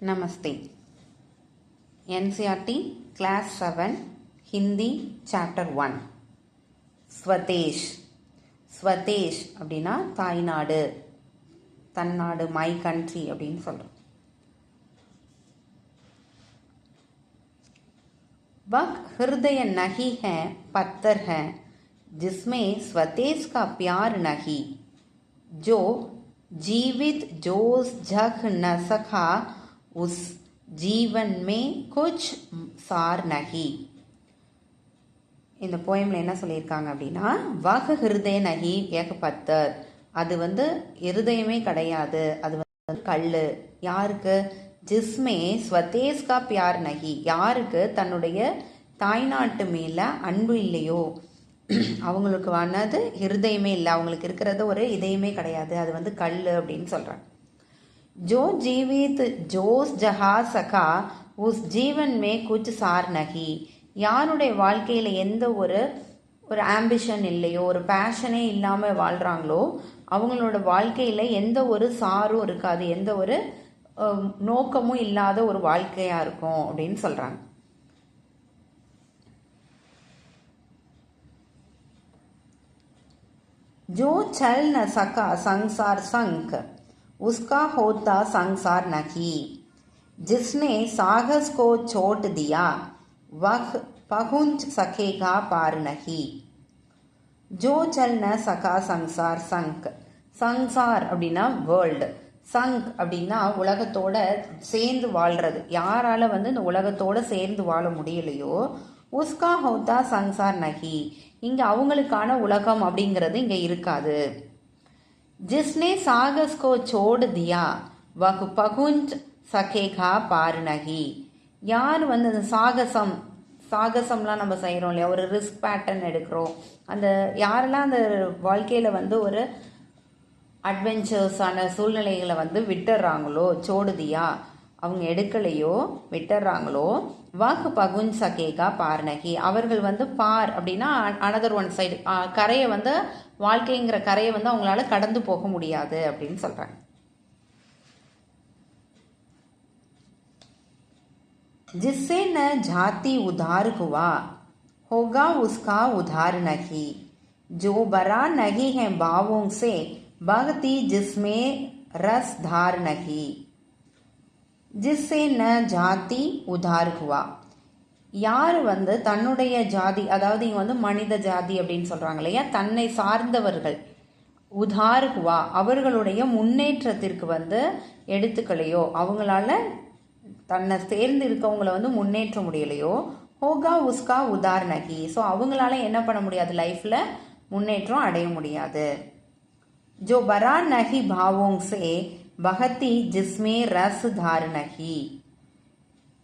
नमस्ते। NCERT Class 7 Hindi Chapter 1 Swadesh. Swadesh அப்படின்னா தாய்நாடு, தன்னாடு, மை கண்ட்ரி அப்படின்னு சொல்கிறோம். वह हृदय नहीं है पत्थर है जिसमें स्वदेश का प्यार नहीं, जो जीवित जोश जग न सका उस जीवन में कुछ सार नहीं. இந்த போயமில் என்ன சொல்லியிருக்காங்க அப்படின்னா, வஹ் ஹிருதய நகி ஏக பத்தர், அது இருதயமே கிடையாது, அது கல். யாருக்கு? ஜிஸ்மே ஸ்வதேஸ் கா பியார் நகி, யாருக்கு தன்னுடைய தாய்நாட்டு மேல அன்பு இல்லையோ அவங்களுக்கு ஹிருதயமே இல்லை, அவங்களுக்கு இருக்கிறது ஒரு இதயமே கிடையாது, அது கல் அப்படின்னு சொல்றாங்க. जो जीवित जोश जहा सका उस जीवन में कुछ सार नहीं, யாருடைய வாழ்க்கையில் எந்த ஒரு ஆம்பிஷன் இல்லையோ, ஒரு பேஷனே இல்லாமல் வாழ்கிறாங்களோ அவங்களோட வாழ்க்கையில் எந்த ஒரு சாரும் இருக்காது, எந்த ஒரு நோக்கமும் இல்லாத ஒரு வாழ்க்கையாக இருக்கும் அப்படின்னு சொல்கிறாங்க. जो चल न सका संसार संग उसका होता संसार नहीं, जिसने साहस को छोड़ दिया वह पहुंच सकेगा पार नहीं. जो चल न सका संसार संग, संसार அப்படின்னா வேர்ல்டு, சங் அப்படின்னா உலகத்தோட சேர்ந்து வாழ்றது. யாரால இந்த உலகத்தோட சேர்ந்து வாழ முடியலையோ உஸ்கா ஹோத்தா சங்சார் நகி, இங்க அவங்களுக்கான உலகம் அப்படிங்கிறது இங்க இருக்காது. जिसने सागस को छोड़ दिया वह पहुंच सकेगा पार नहीं, யார் அந்த சாகசம்லாம் நம்ம செய்கிறோம் இல்லையா, ஒரு ரிஸ்க் பேட்டர்ன் எடுக்கிறோம், அந்த யாரெல்லாம் அந்த வாழ்க்கையில் ஒரு அட்வென்ச்சர்ஸான சூழ்நிலைகளை விட்டுறாங்களோ, சோடுதியா அவங்க எடுக்கலையோ விட்டுறாங்களோ, வாக்கு பகுன் சகேகா பார்னகி, அவர்கள் பார் அப்படின்னா அனதர் ஒன் சைடு, கரையை வாழ்க்கைங்கிற கரையை அவங்களால கடந்து போக முடியாது அப்படின்னு சொல்றாங்க. जिससे न जाति उधार हुआ होगा उसका उधार नहीं, जो बरा नहीं है भावों से भक्ति जिसमें रस धार नहीं. जिससे न जाति उधार हुआ, யார் தன்னுடைய ஜாதி, அதாவது இங்க மனித ஜாதி அப்படின்னு சொல்றாங்க இல்லையா, தன்னை சார்ந்தவர்கள், உதார் ஹுவா அவர்களுடைய முன்னேற்றத்திற்கு எடுத்துக்கலையோ, அவங்களால தன்னை சேர்ந்து இருக்கவங்களை முன்னேற்ற முடியலையோ, ஹோகா உஸ்கா உதார் நகி, ஸோ அவங்களால என்ன பண்ண முடியாது, லைஃப்ல முன்னேற்றம் அடைய முடியாது. ஜோ பரா நகி பாவோங் சே பகத்தி ஜிஸ்மே ரஸ் தார் நகி,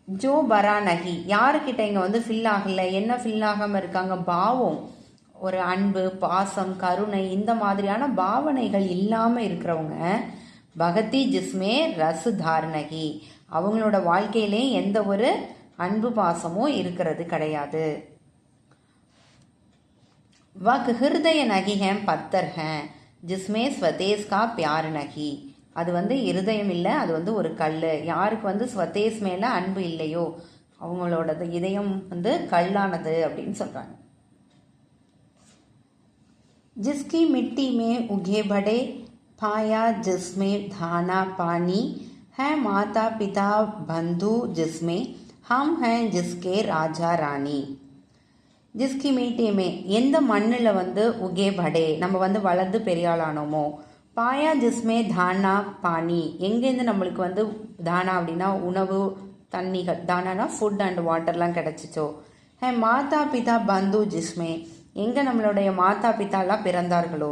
ஜோ பரா நகி யாருக்கிட்ட இங்க ஃபில் ஆகல, என்ன ஃபில் ஆகாம இருக்காங்க, பாவம், ஒரு அன்பு, பாசம், கருணை, இந்த மாதிரியான பாவனைகள் இல்லாம இருக்கிறவங்க, பகத்தி ஜிஸ்மே ரஸ் தார் நகி, அவங்களோட வாழ்க்கையிலே எந்த ஒரு அன்பு பாசமும் இருக்கிறது கிடையாது. वह हृदय नहीं है पत्थर है जिसमें स्वदेश का प्यार नहीं, அது இருதயம் இல்லை, அது ஒரு கல். யாருக்கு ஸ்வதேஸ் மேல அன்பு இல்லையோ அவங்களோட இதயம் கல்லானது அப்படின்னு சொல்றாங்க. जिसकी मिट्टी में उगे बड़े पाया जिसमें धाना पानी है, माता पिता बंधु जिसमें हम हैं जिसके राजा रानी. जिसकी मिट्टी में எந்த மண்ணில் உகே படே நம்ம வளர்ந்து பெரியாளானோமோ, பாயா ஜிஸ்மே தானா பானி எங்கேருந்து நம்மளுக்கு தானா அப்படின்னா உணவு, தண்ணிகள், தானானா ஃபுட் அண்ட் வாட்டர்லாம் கிடைச்சிச்சோ, ஹே மாதா பிதா பந்து ஜிஸ்மே எங்க நம்மளுடைய மாதா பிதாலாம் பிறந்தார்களோ,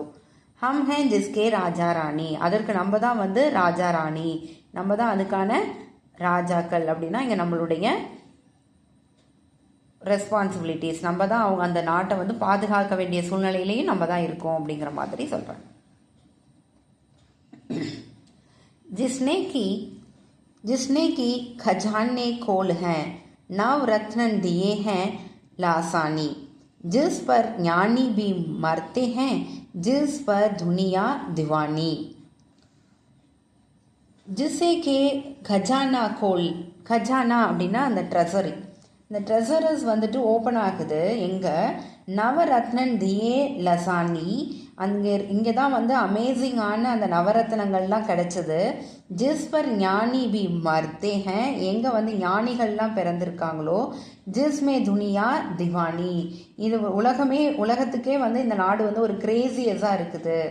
ஹம் ஹே ஜிஸ்கே ராஜா ராணி அதற்கு நம்ம தான் ராஜா ராணி, நம்ம தான் அதுக்கான ராஜாக்கள் அப்படின்னா இங்க நம்மளுடைய ரெஸ்பான்சிபிலிட்டிஸ், நம்ம தான் அவங்க அந்த நாட்டை பாதுகாக்க வேண்டிய சூழ்நிலையிலையும் நம்ம தான் இருக்கோம் அப்படிங்கிற மாதிரி சொல்றாங்க. जिसने की खजाने खोल हैं नव रत्न दिए हैं लासानी, जिस पर ज्ञानी भी मरते हैं जिस पर दुनिया दीवानी. ஜிசே கே கஜானா கோல், கஜானா அப்படின்னா அந்த ட்ரெஸரி, இந்த ட்ரெஸரஸ் வந்துட்டு ஓப்பன் ஆகுது எங்கே, நவரத்னன் தியே லசானி, இங்கே தான் வந்து அமேசிங்கான அந்த நவரத்னங்கள்லாம் கிடைச்சது. ஜிஸ் பர் ஞானி பி மர்த்தே ஹேன், எங்கே வந்து ஞானிகள்லாம் பிறந்திருக்காங்களோ, ஜிஸ்மே துனியா திவானி, இது உலகத்துக்கே வந்து இந்த நாடு வந்து ஒரு கிரேசியஸாக இருக்குது.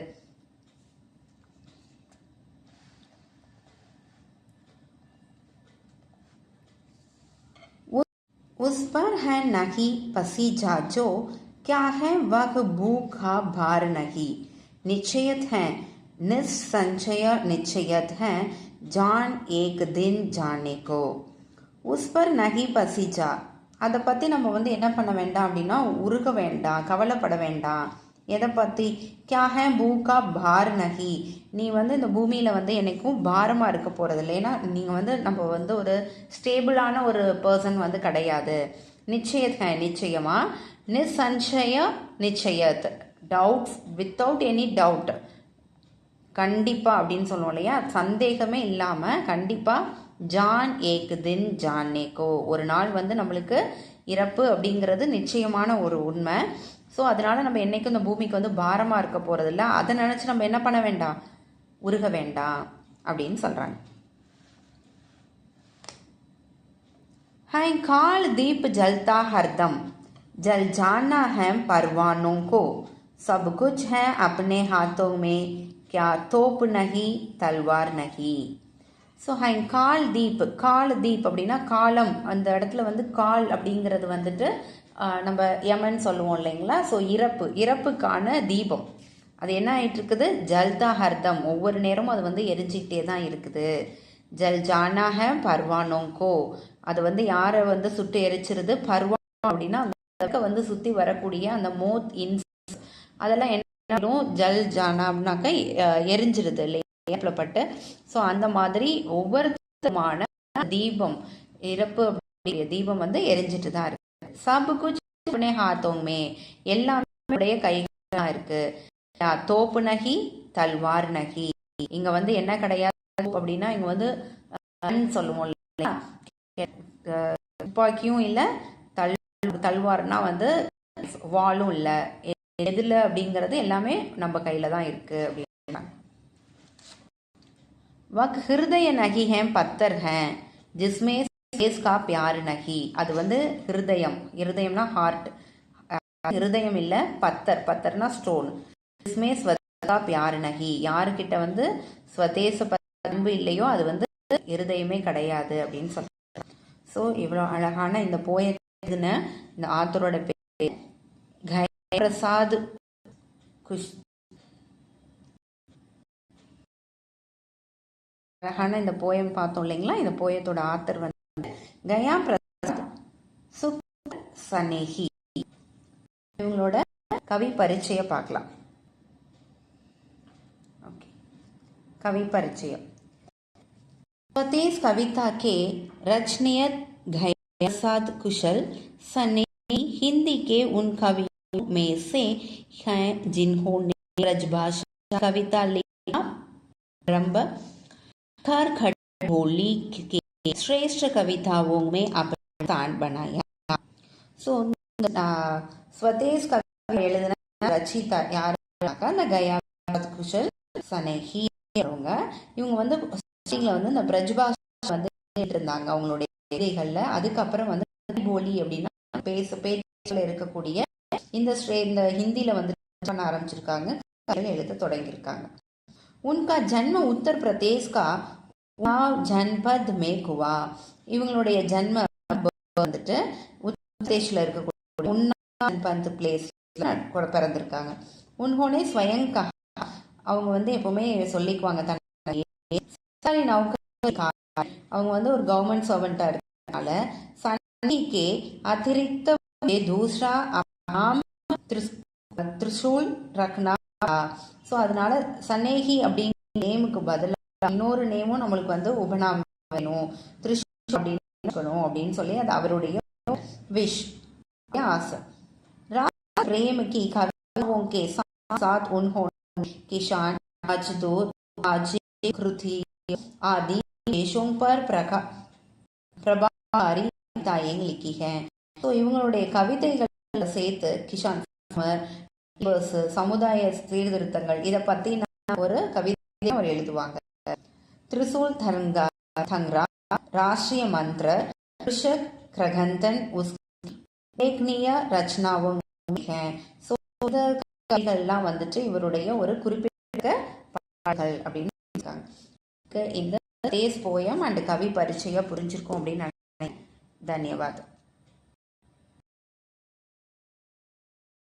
उस पर है नहीं पसीजा जो, क्या है वह भूखा भार नहीं, निश्चयत है निस्संशय निश्चयत है जान एक दिन जाने को. उस पर नहीं पसीजा, அதை பற்றி நம்ம வந்து என்ன பண்ண வேண்டாம் அப்படின்னா உருக வேண்டாம், கவலைப்பட வேண்டாம். எதை பற்றி, கியாக பூக்கா பார் நகி, நீ வந்து இந்த பூமியில் வந்து என்னைக்கும் பாரமாக இருக்க போகிறது இல்லை. ஏன்னா நீங்கள் வந்து நம்ம வந்து ஒரு ஸ்டேபிளான ஒரு பர்சன் வந்து கிடையாது. நிச்சயத் நிச்சயமாக, நிசஞ்சய நிச்சயத், டவுட் வித்தவுட் எனி டவுட், கண்டிப்பாக அப்படின்னு சொல்லுவோம் இல்லையா, சந்தேகமே இல்லாமல் கண்டிப்பாக. ஜான் ஏக் தின் ஜானேக்கோ, ஒரு நாள் வந்து நம்மளுக்கு இறப்பு அப்படிங்கிறது நிச்சயமான ஒரு உண்மை. ஸோ அதனால் நம்ம என்றைக்கும் இந்த பூமிக்கு வந்து பாரமாக இருக்க போகிறதில்ல. அதை நினச்சி நம்ம என்ன பண்ண வேண்டாம், உருக வேண்டாம் அப்படின்னு சொல்கிறாங்க. है काल दीप जलता हरदम, जल जाना है परवानों को, सब कुछ है अपने हाथों में, क्या तोप नहीं तलवार नहीं. ஸோ ஹை கால் தீப், கால் தீப் அப்படின்னா காலம், அந்த இடத்துல வந்து கால் அப்படிங்கிறது வந்துட்டு நம்ம யமன் சொல்லுவோம் இல்லைங்களா. ஸோ இறப்புக்கான தீபம் அது என்ன ஆகிட்டு இருக்குது, ஜல்தா ஹர்தம், ஒவ்வொரு நேரமும் அது வந்து எரிஞ்சிக்கிட்டே தான் இருக்குது. ஜல் ஜானாக பர்வானோங்கோ, அது வந்து யாரை வந்து சுட்டு எரிச்சிருது, பர்வான் அப்படின்னா அந்த வந்து சுற்றி வரக்கூடிய அந்த மோத் இன்ஸ் அதெல்லாம் என்ன ஜல் ஜானா அப்படின்னாக்கா எரிஞ்சிருது இல்லையா, ஏற்றப்பட்டு. ஸோ அந்த மாதிரி ஒவ்வொருத்தமான தீபம், இறப்பு அப்படிங்கிற தீபம் வந்து எரிஞ்சிட்டு தான் இருக்கு. சபு குச் ஹாத்தோமே, எல்லாமே கைகளா இருக்கு. தோப்பு நகி தல்வார் நகி, இங்க வந்து என்ன கிடையாது அப்படின்னா இங்க வந்து சொல்லுவோம் இல்லையா, துப்பாக்கியும் இல்லை, தல்வார்னா வந்து வாளும் இல்லை, எதுல அப்படிங்கிறது எல்லாமே நம்ம கையில தான் இருக்கு அப்படின்னா. वक हृदय नहीं है पत्थर है जिसमें फेस का प्यार नहीं, அது வந்து ஹிருதயம், ஹிருதயம்னா ஹார்ட், ஹிருதயம் இல்ல பத்தர், பத்தர்னா ஸ்டோன். जिसमें स्वदेश प्यार नहीं, யாருக்கிட்ட வந்து ஸ்வதேச பண்பு இல்லையோ அது வந்து ஹிருதயமே கிடையாது அப்படின்னு சொல்றாங்க. ஸோ இவ்வளோ அழகான இந்த போயத்தின இந்த ஆத்தரோட பேர் பிரசாத் குஷ். அழகான இந்த போயம் பார்த்தோம் இல்லைங்களா. இந்த போயத்தோட ஆத்தர் வந்து கயா பிரசாத் சுக் சனேஹி. இவங்களோட கவி பரிச்சய பார்க்கலாம். ஓகே, கவி பரிச்சயம். स्वतेज कविता के रचनीयत गया प्रसाद कुशल सनेही हिंदी के उन कवियों में से हैं जिन्होंने ब्रजभाषा कविता लिखा प्रारंभ कर बोली के श्रेष्ठ कविताओं में अपना स्थान बनाया. ஸோ ஸ்வதேஸ் கவிதை எழுதின ரச்சிதா யாருனாக்கா இந்த கயா குஷல் சனேஹி அவங்க. இவங்க வந்து வந்து இந்த பிரஜ்பாஷா வந்து இருந்தாங்க அவங்களுடைய கவிதைகள்ல. அதுக்கப்புறம் வந்து போலி அப்படின்னா பேச்சுல இருக்கக்கூடிய இந்த ஹிந்தியில வந்து பண்ண ஆரம்பிச்சிருக்காங்க, எழுத தொடங்கியிருக்காங்க. உன்கா ஜன்ம உத்தர் பிரதேஷ் கா ஜன்பத் மே குவா, இவங்களுடைய ஜன்ம வந்துட்டு உத்தரப்பிரதேஷ்ல இருக்கக்கூடிய உன்னா பிளேஸ்ல பிறந்திருக்காங்க. உன்ஹோனே ஸ்வயங் கஹா, அவங்க வந்து எப்பவுமே சொல்லிக்குவாங்க அவங்க வந்து ஒரு கவர்மெண்ட் சர்வெண்டா இருக்கனால சனிக்கு அதிரிக்த தூசரா நாம் திரிசூல் ரக்னா. ஸோ அதனால சனேகி அப்படிங்கிற நேமுக்கு பதிலாக இன்னொரு நேமும் நம்மளுக்கு வந்து உபநாமம் வேணும், திரிசூல் அப்படின்னு இருக்கணும் அப்படின்னு சொல்லி அது அவருடைய விஷ் ஆசை. प्रेम की कवियों के साथ उन्होंने किसान, मजदूर, कृति, आदि देशों पर प्रभावकारी कविताएं लिखी हैं. ஸோ இவங்களுடைய கவிதைகள் சேர்த்து கிஷான் சமுதாய சீர்திருத்தங்கள் இதை பத்தி ஒரு கவிதை அவர் எழுதுவாங்க. त्रिशूल थंगरा, राष्ट्रीय मंत्र, कृषक கிரகந்தன் உலேக்னிய ரச்சனாவும் ஸோ இந்த கவிதைகள்லாம் வந்துட்டு இவருடைய ஒரு குறிப்பிட்ட பாடல்கள் அப்படின்னு இருக்காங்க. இந்த தேஸ் போயம் அண்ட் கவி பரிச்சயம் புரிஞ்சிருக்கும் அப்படின்னு நினைக்கிறேன். தன்யவாத்.